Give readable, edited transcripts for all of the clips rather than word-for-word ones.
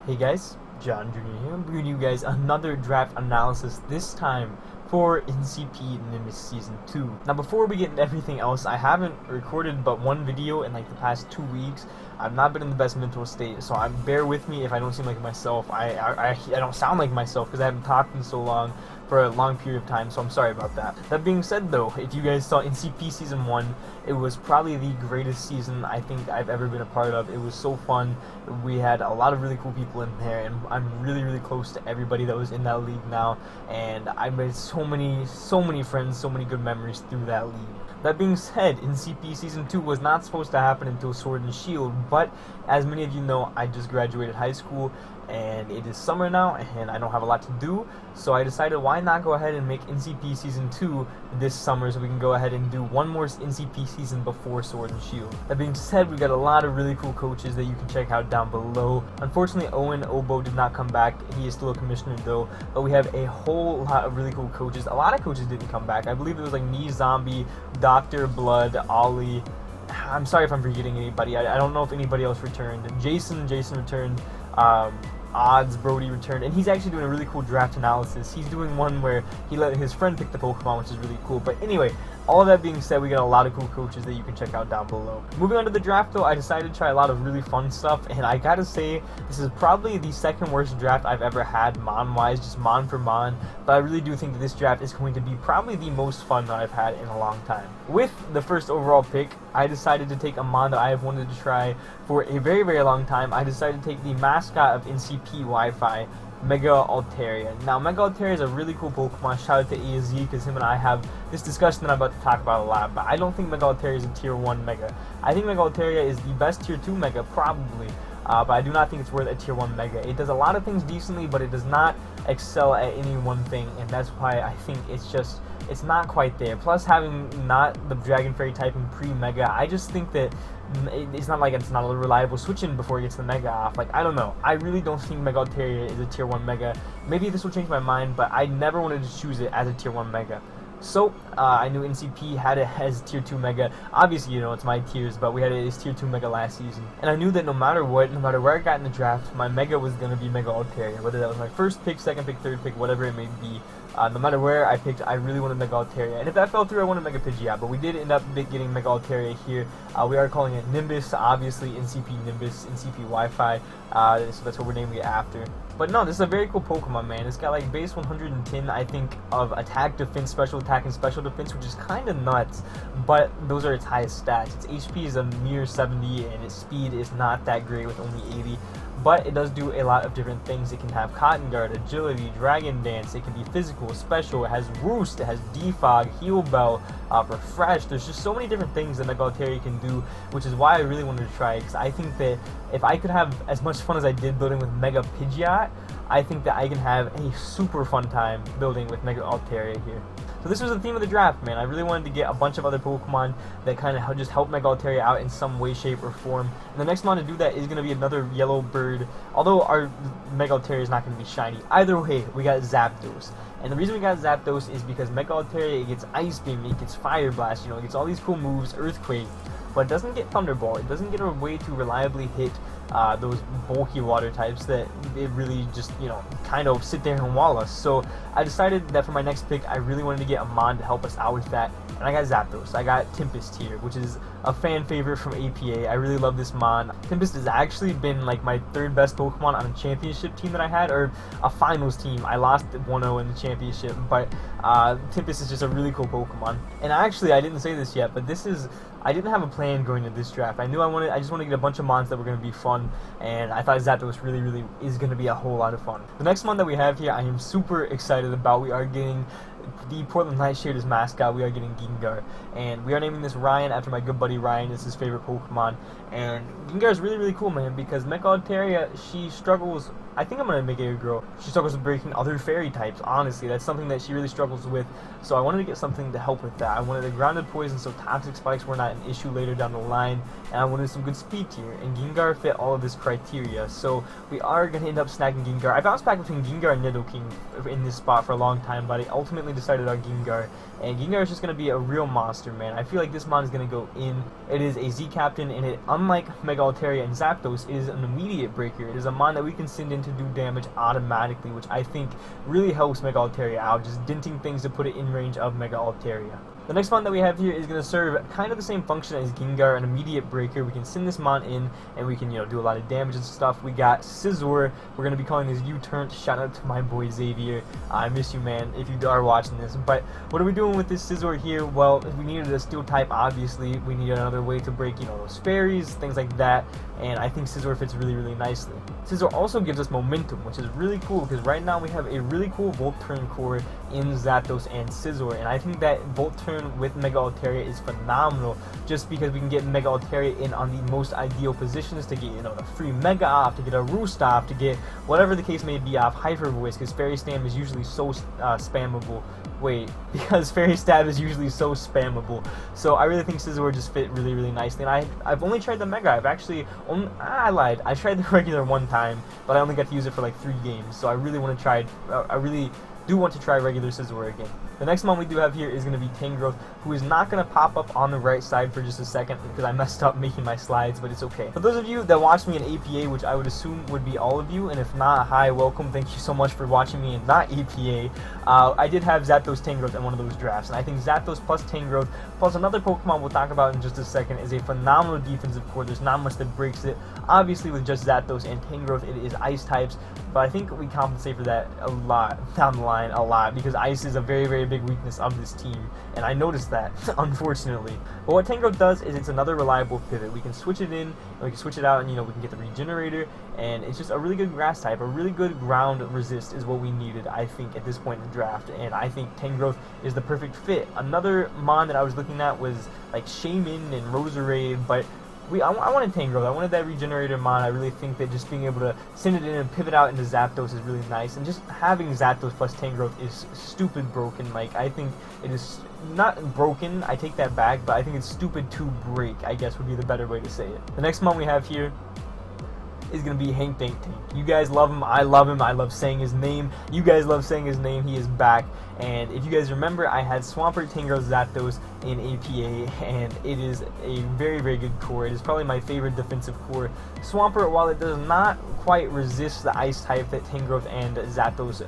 Hey guys, John Jr. here. I'm bringing you guys another draft analysis, this time for NCP Nimbus Season 2. Now before we get into everything else, I haven't recorded but one video in like the past 2 weeks. I've not been in the best mental state, so bear with me if I don't seem like myself. I don't sound like myself because I haven't talked in so long for a long period of time, so I'm sorry about that. That being said though, if you guys saw NCP Season 1, it was probably the greatest season I think I've ever been a part of. It was so fun. We had a lot of really cool people in there, and I'm really close to everybody that was in that league now, and I made so many friends, so many good memories through that league. That being said, NCP Season 2 was not supposed to happen until Sword and Shield, but as many of you know, I just graduated high school, and it is summer now, and I don't have a lot to do, so I decided why not go ahead and make NCP Season 2 this summer so we can go ahead and do one more NCP season before Sword and Shield. That being said, we got a lot of really cool coaches that you can check out down below. Unfortunately, Owen Obo did not come back. He is still a commissioner though, but we have a whole lot of really cool coaches. A lot of coaches didn't come back. I believe it was like Me Zombie, Dr. Blood, Ollie. I'm sorry if I'm forgetting anybody. I don't know if anybody else returned. Jason returned. Odds, Brody returned, and he's actually doing a really cool draft analysis. He's doing one where he let his friend pick the Pokemon, which is really cool. But anyway, all of that being said, we got a lot of cool coaches that you can check out down below. Moving on to the draft though, I decided to try a lot of really fun stuff, and I gotta say, this is probably the second worst draft I've ever had, Mon-wise, just Mon for Mon, but I really do think that this draft is going to be probably the most fun that I've had in a long time. With the first overall pick, I decided to take a Mon that I have wanted to try for a very long time. I decided to take the mascot of NCP Wi-Fi, Mega Altaria. Now, Mega Altaria is a really cool Pokemon. Shout out to AZ, because him and I have this discussion that I'm about to talk about a lot, but I don't think Mega Altaria is a Tier 1 Mega. I think Mega Altaria is the best Tier 2 Mega, probably, but I do not think it's worth a Tier 1 Mega. It does a lot of things decently, but it does not excel at any one thing, and that's why I think it's not quite there. Plus, having not the Dragon Fairy typing pre-Mega, I just think that it's not like it's not a reliable switch-in before it gets the Mega off. Like, I don't know. I really don't think Mega Altaria is a Tier 1 Mega. Maybe this will change my mind, but I never wanted to choose it as a Tier 1 Mega. So, I knew NCP had it as Tier 2 Mega. Obviously, you know, it's my tiers, but we had it as Tier 2 Mega last season. And I knew that no matter what, no matter where I got in the draft, my Mega was going to be Mega Altaria. Whether that was my first pick, second pick, third pick, whatever it may be. No matter where I picked, I really wanted Mega Altaria. And if that fell through, I wanted Mega Pidgeot. But we did end up getting Mega Altaria here. We are calling it Nimbus, obviously NCP Nimbus, NCP Wi-Fi. So that's what we're naming it after. But no, this is a very cool Pokemon, man. It's got like base 110, I think, of attack, defense, special attack, and special defense, which is kind of nuts. But those are its highest stats. Its HP is a mere 70, and its speed is not that great with only 80. But it does do a lot of different things. It can have Cotton Guard, Agility, Dragon Dance. It can be physical, special. It has Roost. It has Defog, Heal Bell, Refresh. There's just so many different things that Mega Altaria can do, which is why I really wanted to try it. Because I think that if I could have as much fun as I did building with Mega Pidgeot, I think that I can have a super fun time building with Mega Altaria here. So this was the theme of the draft, man. I really wanted to get a bunch of other Pokemon that kind of just help Mega Altaria out in some way, shape, or form. And the next one to do that is going to be another yellow bird, although our Mega Altaria is not going to be shiny. Either way, we got Zapdos. And the reason we got Zapdos is because Mega Altaria, it gets Ice Beam, it gets Fire Blast, you know, it gets all these cool moves, Earthquake, but it doesn't get Thunderbolt. It doesn't get a way to reliably hit those bulky water types that it really just, you know, kind of sit there and wall us. So I decided that for my next pick, I really wanted to get a Mon to help us out with that, and I got Zapdos. I got Tempest here, which is a fan favorite from APA. I really love this Mon. Tempest has actually been like my third best Pokemon on a championship team that I had, or a finals team. I lost 1-0 in the championship, but Tempest is just a really cool Pokemon. And actually, I didn't say this yet, but I didn't have a plan going into this draft. I just wanted to get a bunch of Mons that were going to be fun, and I thought Zapdos really is going to be a whole lot of fun. The next Mon that we have here, I am super excited about. We are getting the Portland Nightshade as mascot. We are getting Gengar, and we are naming this Ryan after my good buddy Ryan. It's his favorite Pokemon, and Gengar is really cool, man, because Mega Altaria, she struggles. I think I'm going to make it a girl. She struggles with breaking other fairy types, honestly. That's something that she really struggles with, so I wanted to get something to help with that. I wanted a grounded poison so toxic spikes were not an issue later down the line, and I wanted some good speed tier, and Gengar fit all of this criteria, so we are going to end up snagging Gengar. I bounced back between Gengar and Nidoking in this spot for a long time, but I ultimately decided on Gengar, and Gengar is just going to be a real monster, man. I feel like this mon is going to go in. It is a Z-Captain, and it, unlike Mega Altaria and Zapdos, is an immediate breaker. It is a mon that we can send in to do damage automatically, which I think really helps Mega Altaria out, just denting things to put it in range of Mega Altaria. The next mon that we have here is going to serve kind of the same function as Gengar, an immediate breaker. We can send this mon in, and we can, do a lot of damage and stuff. We got Scizor. We're going to be calling this U-turn. Shout out to my boy Xavier. I miss you, man, if you are watching this. But what are we doing with this Scizor here? Well, we needed a steel type, obviously. We needed another way to break, those fairies, things like that. And I think Scizor fits really, really nicely. Scizor also gives us momentum, which is really cool, because right now we have a really cool Volt Turn core in Zapdos and Scizor, and I think that Volt Turn with Mega Altaria is phenomenal, just because we can get Mega Altaria in on the most ideal positions to get, the free Mega off, to get a Roost off, to get whatever the case may be off Hyper Voice, because Fairy Slam is usually so spammable. Because Fairy Stab is usually so spammable. So I really think Scizor just fit really, really nicely. And I've only tried the Mega. I lied. I tried the regular one time, but I only got to use it for like 3 games. So I really want to try. I really do want to try regular Scizor again. The next mon we do have here is going to be Tangrowth, who is not going to pop up on the right side for just a second because I messed up making my slides, but it's okay. For those of you that watched me in APA, which I would assume would be all of you, and if not, hi, welcome, thank you so much for watching me in not APA, I did have Zapdos Tangrowth in one of those drafts, and I think Zapdos plus Tangrowth plus another Pokemon we'll talk about in just a second is a phenomenal defensive core. There's not much that breaks it. Obviously with just Zapdos and Tangrowth, it is Ice types, but I think we compensate for that a lot down the line, because Ice is a very, very big weakness of this team, and I noticed that, unfortunately. But what Tangrowth does is it's another reliable pivot. We can switch it in, and we can switch it out, and we can get the Regenerator, and it's just a really good grass type, a really good ground resist is what we needed, I think, at this point in the draft, and I think Tangrowth is the perfect fit. Another mon that I was looking at was like Shaman and Roserade, but I wanted Tangrowth. I wanted that Regenerator mon. I really think that just being able to send it in and pivot out into Zapdos is really nice. And just having Zapdos plus Tangrowth is stupid broken. Like, I think it is not broken. I take that back, but I think it's stupid to break, I guess would be the better way to say it. The next mon we have here is going to be Hank Tank Tank. You guys love him. I love him. I love saying his name. You guys love saying his name. He is back. And if you guys remember, I had Swampert, Tangrowth, Zapdos in APA, and it is a very, very good core. It is probably my favorite defensive core. Swampert, while it does not quite resist the Ice type that Tangrowth and Zapdos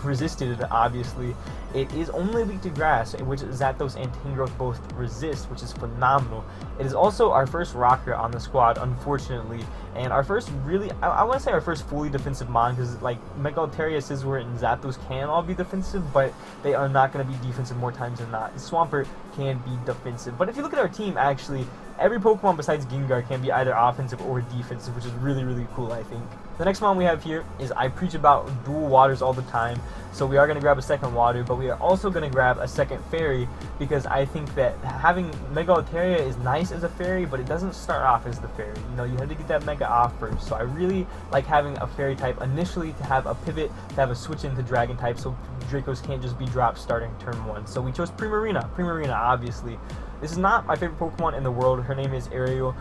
resisted, obviously, it is only weak to Grass, which Zapdos and Tangrowth both resist, which is phenomenal. It is also our first rocker on the squad, unfortunately, and our first really, I want to say our first fully defensive mon, because like Mega Altaria, Scizor, and Zapdos can all be defensive, but they are not going to be defensive more times than not. Swampert can be defensive, but if you look at our team, actually, every Pokemon besides Gengar can be either offensive or defensive, which is really, really cool, I think. The next mon we have here is, I preach about dual waters all the time, so we are going to grab a second water, but we are also going to grab a second fairy, because I think that having Mega Altaria is nice as a fairy, but it doesn't start off as the fairy. You have to get that Mega off first, so I really like having a fairy type initially to have a pivot, to have a switch into Dragon type, so Dracos can't just be dropped starting turn 1. So we chose Primarina. Primarina, obviously. This is not my favorite Pokemon in the world. Her name is Ariel.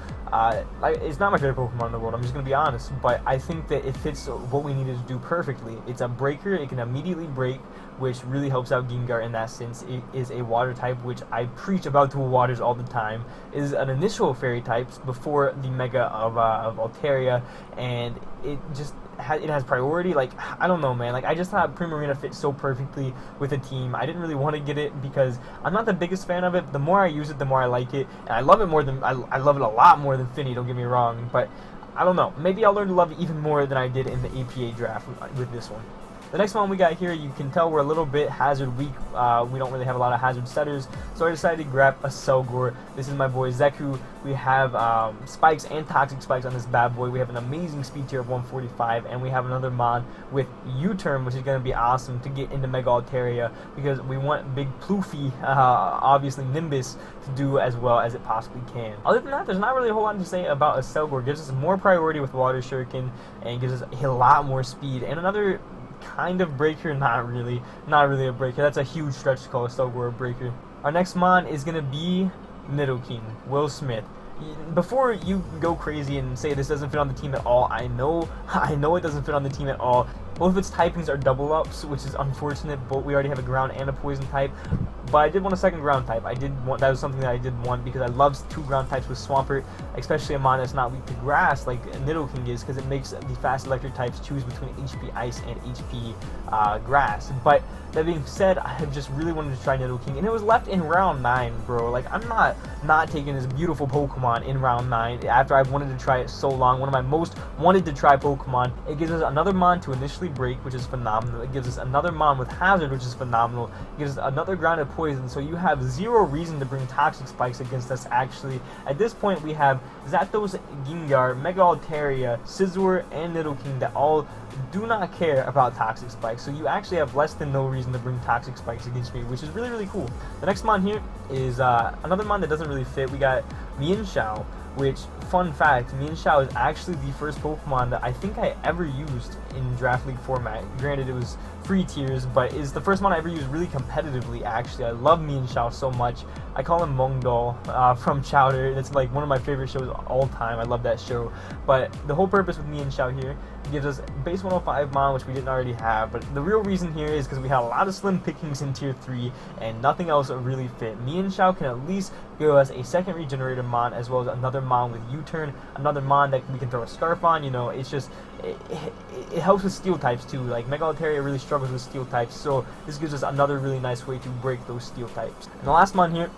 It's not my favorite Pokemon in the world, I'm just going to be honest, but I think that it fits what we needed to do perfectly. It's a breaker, it can immediately break, which really helps out Gengar in that sense. It is a water type, which I preach about dual waters all the time. It is an initial fairy type before the Mega of Altaria, and it just has priority. Like, I don't know, man. Like, I just thought Primarina fit so perfectly with the team. I didn't really want to get it because I'm not the biggest fan of it. The more I use it, the more I like it, and I love it more than I love it a lot more than Finny. Don't get me wrong, but I don't know. Maybe I'll learn to love it even more than I did in the APA draft with this one. The next one we got here, you can tell we're a little bit hazard weak. We don't really have a lot of hazard setters, so I decided to grab a Selgor. This is my boy Zeku. We have spikes and toxic spikes on this bad boy. We have an amazing speed tier of 145, and we have another mod with U-turn, which is going to be awesome to get into Mega Altaria, because we want Big Ploofy, obviously Nimbus, to do as well as it possibly can. Other than that, there's not really a whole lot to say about a Selgor. It gives us more priority with Water Shuriken, and gives us a lot more speed, and another kind of breaker, not really a breaker. That's a huge stretch to call a Selgor a breaker. Our next mon is going to be Nidoking, Will Smith. Before you go crazy and say this doesn't fit on the team at all, I know it doesn't fit on the team at all. Both of its typings are double ups, which is unfortunate, but we already have a ground and a poison type. But I did want a second ground type. That was something that I did want because I love 2 ground types with Swampert, especially a mon that's not weak to grass like Nidoking is, because it makes the fast electric types choose between HP Ice and HP Grass. But that being said, I have just really wanted to try Nidoking, and it was left in round 9, bro. Like, I'm not taking this beautiful Pokemon in round 9 after I've wanted to try it so long. One of my most wanted to try Pokemon. It gives us another mon to initially break, which is phenomenal. It gives us another mon with Hazard, which is phenomenal. It gives us another grounded poison, so you have zero reason to bring Toxic Spikes against us. Actually, at this point, we have Zapdos, Gengar, Mega Altaria, Scizor, and Nidoking that all do not care about Toxic Spikes, so you actually have less than no reason to bring Toxic Spikes against me, which is really, really cool. The next mon here is another mon that doesn't really fit. We got Mienshao, which, fun fact, Mienshao is actually the first Pokemon that I think I ever used in Draft League format. Granted, it was free tiers, but is the first one I ever used really competitively, actually. I love Mienshao so much. I call him Mongdol from Chowder. It's like one of my favorite shows of all time. I love that show. But the whole purpose with Mienshao here gives us base 105 mon, which we didn't already have. But the real reason here is because we had a lot of slim pickings in tier 3 and nothing else really fit. Mienshao can at least give us a second regenerator mon, as well as another mon with U-turn, another mon that we can throw a Scarf on. You know, it's just, it helps with steel types too. Like, Mega Altaria really struggles with steel types, so this gives us another really nice way to break those steel types. And the last mon here,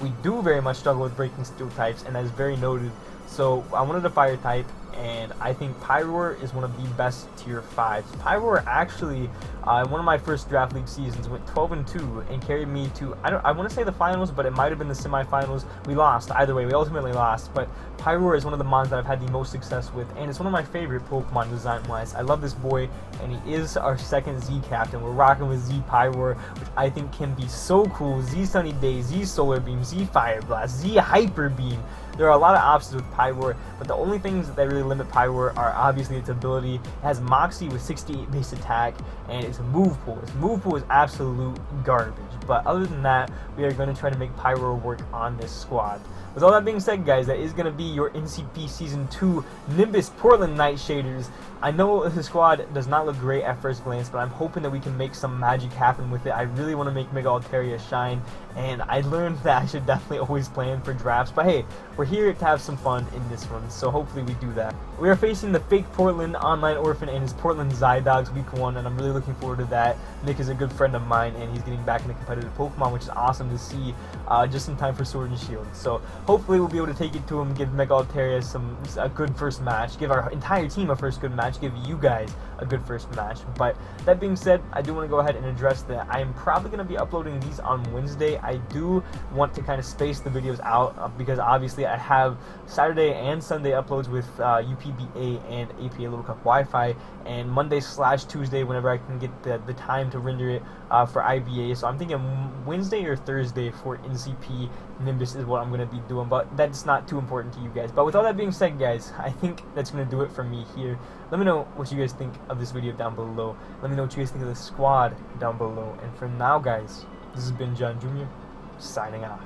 we do very much struggle with breaking steel types, and that is very noted. So I wanted a fire type, and I think Pyroar is one of the best tier 5s. Pyroar actually, in one of my first Draft League seasons, went 12-2 and carried me to, I want to say the finals, but it might have been the semifinals. We lost. Either way, we ultimately lost. But Pyroar is one of the mons that I've had the most success with, and it's one of my favorite Pokemon design-wise. I love this boy, and he is our second Z captain. We're rocking with Z Pyroar, which I think can be so cool. Z Sunny Day, Z Solar Beam, Z Fire Blast, Z Hyper Beam. There are a lot of options with Pyroar, but the only things that really limit Pyroar are obviously its ability. It has Moxie with 68 base attack, and its move pool. Its move pool is absolute garbage. But other than that, we are going to try to make Pyroar work on this squad. With all that being said, guys, that is going to be your NCP Season 2 Nimbus Portland Nightshaders. I know the squad does not look great at first glance, but I'm hoping that we can make some magic happen with it. I really want to make Mega Altaria shine, and I learned that I should definitely always plan for drafts. But hey, we're here to have some fun in this one, so hopefully we do that. We are facing the fake Portland Online Orphan and his Portland Zydogs week 1, and I'm really looking forward to that. Nick is a good friend of mine, and he's getting back into competitive Pokemon, which is awesome to see just in time for Sword and Shield. So hopefully we'll be able to take it to him, give Mega Altaria a good first match, give our entire team a first good match, give you guys a good first match. But that being said, I do want to go ahead and address that I am probably going to be uploading these on Wednesday. I do want to kind of space the videos out because obviously I have Saturday and Sunday uploads with UPBA and APA Little Cup Wi-Fi, and Monday/Tuesday whenever I can get the time to render it for IBA. So I'm thinking Wednesday or Thursday for NCP Nimbus is what I'm going to be doing, but that's not too important to you guys. But with all that being said, guys, I think that's going to do it for me here. Let me know what you guys think of this video down below. Let me know what you guys think of the squad down below. And for now, guys, this has been John Jr. signing off.